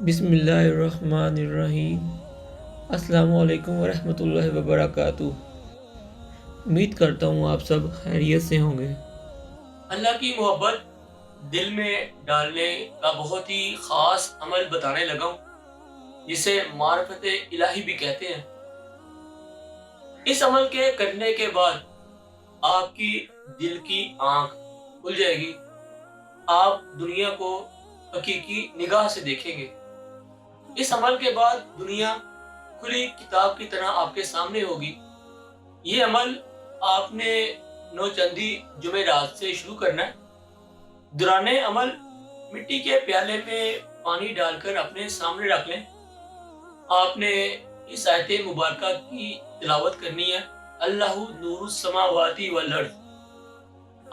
بسم اللہ الرحمن الرحیم۔ السلام علیکم ورحمۃ اللہ وبرکاتہ۔ امید کرتا ہوں آپ سب خیریت سے ہوں گے۔ اللہ کی محبت دل میں ڈالنے کا بہت ہی خاص عمل بتانے لگا ہوں، جسے معرفت الہی بھی کہتے ہیں۔ اس عمل کے کرنے کے بعد آپ کی دل کی آنکھ کھل جائے گی، آپ دنیا کو حقیقی نگاہ سے دیکھیں گے۔ اس عمل کے بعد دنیا کھلی کتاب کی طرح آپ کے سامنے ہوگی۔ یہ عمل آپ نے نوچندی جمعرات سے شروع کرنا ہے۔ دوران عمل مٹی کے پیالے میں پانی ڈال کر اپنے سامنے رکھ لیں۔ آپ نے اس آیت مبارکہ کی تلاوت کرنی ہے، اللہ نور السماوات والارض۔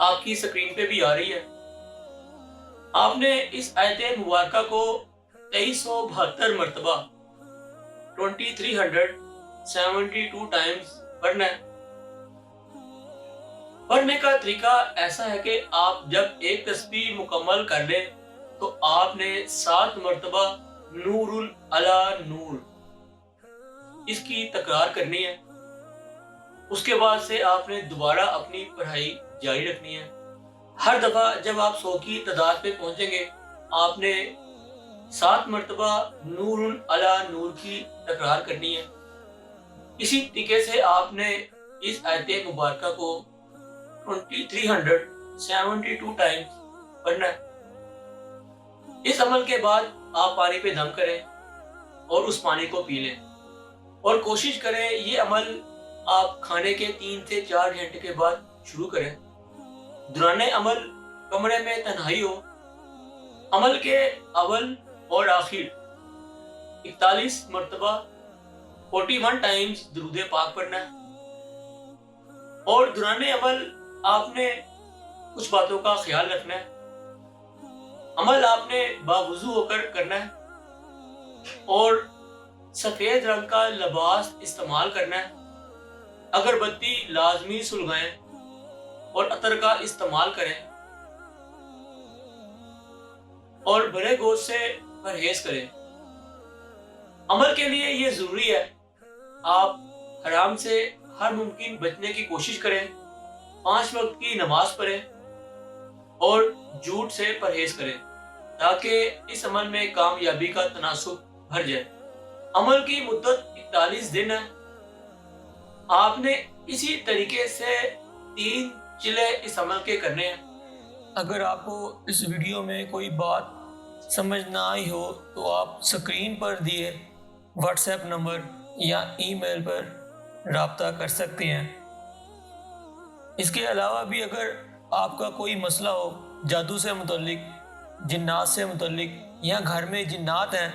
آپ کی سکرین پہ بھی آ رہی ہے۔ آپ نے اس آیت مبارکہ کو 2372 مرتبہ 2372 ٹائمز پڑھنا ہے۔ پڑھنے کا طریقہ ایسا ہے کہ آپ جب ایک تسبیح مکمل کر لیں تو آپ نے 7 مرتبہ نور علی نور اس کی تکرار کرنی ہے۔ اس کے بعد سے آپ نے دوبارہ اپنی پڑھائی جاری رکھنی ہے۔ ہر دفعہ جب آپ 100 کی تعداد پہ پہنچیں گے، آپ نے 7 مرتبہ نور علی نور کی تکرار کرنی ہے۔ اسی طریقے سے آپ نے اس آیت مبارکہ کو 2372 ٹائمز پڑھنا ہے۔ اس عمل کے بعد آپ پانی پہ دم کریں اور اس پانی کو پی لیں، اور کوشش کریں یہ عمل آپ کھانے کے 3 سے 4 گھنٹے کے بعد شروع کریں۔ دوران عمل کمرے میں تنہائی ہو۔ عمل کے اول اور آخر 41 مرتبہ 41 ٹائمز درود پاک پڑھنا ہے، اور دوران عمل آپ نے کچھ باتوں کا خیال رکھنا ہے۔ عمل آپ نے باوضو ہو کر کرنا ہے اور سفید رنگ کا لباس استعمال کرنا ہے۔ اگربتی لازمی سلگائیں اور عطر کا استعمال کریں، اور بھرے گوشت سے پرہیز کریں۔ عمل کے لیے یہ ضروری ہے آپ حرام سے ہر ممکن بچنے کی کوشش کریں، 5 وقت کی نماز پڑھیں اور جھوٹ سے پرہیز کریں تاکہ اس عمل میں کامیابی کا تناسب بھر جائے۔ عمل کی مدت 41 دن ہے۔ آپ نے اسی طریقے سے 3 چلے اس عمل کے کرنے ہیں۔ اگر آپ کو اس ویڈیو میں کوئی بات سمجھ نہ آئی ہو تو آپ سکرین پر دیے واٹس ایپ نمبر یا ای میل پر رابطہ کر سکتے ہیں۔ اس کے علاوہ بھی اگر آپ کا کوئی مسئلہ ہو جادو سے متعلق، جنات سے متعلق، یا گھر میں جنات ہیں،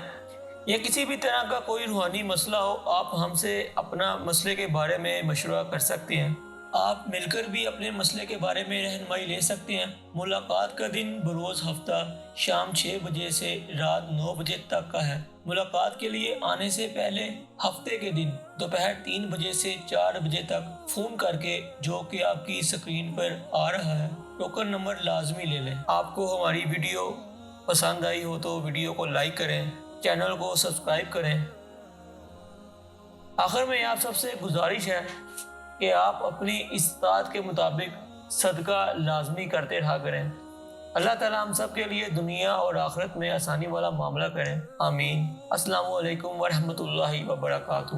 یا کسی بھی طرح کا کوئی روحانی مسئلہ ہو، آپ ہم سے اپنا مسئلے کے بارے میں مشورہ کر سکتے ہیں۔ آپ مل کر بھی اپنے مسئلے کے بارے میں رہنمائی لے سکتے ہیں۔ ملاقات کا دن بروز ہفتہ شام 6 بجے سے رات 9 بجے تک کا ہے۔ ملاقات کے لیے آنے سے پہلے ہفتے کے دن دوپہر 3 بجے سے 4 بجے تک فون کر کے، جو کہ آپ کی سکرین پر آ رہا ہے، ٹوکن نمبر لازمی لے لیں۔ آپ کو ہماری ویڈیو پسند آئی ہو تو ویڈیو کو لائک کریں، چینل کو سبسکرائب کریں۔ آخر میں آپ سب سے گزارش ہے کہ آپ اپنی استطاعت کے مطابق صدقہ لازمی کرتے رہا کریں۔ اللہ تعالیٰ ہم سب کے لیے دنیا اور آخرت میں آسانی والا معاملہ کریں، آمین۔ السلام علیکم ورحمۃ اللہ وبرکاتہ۔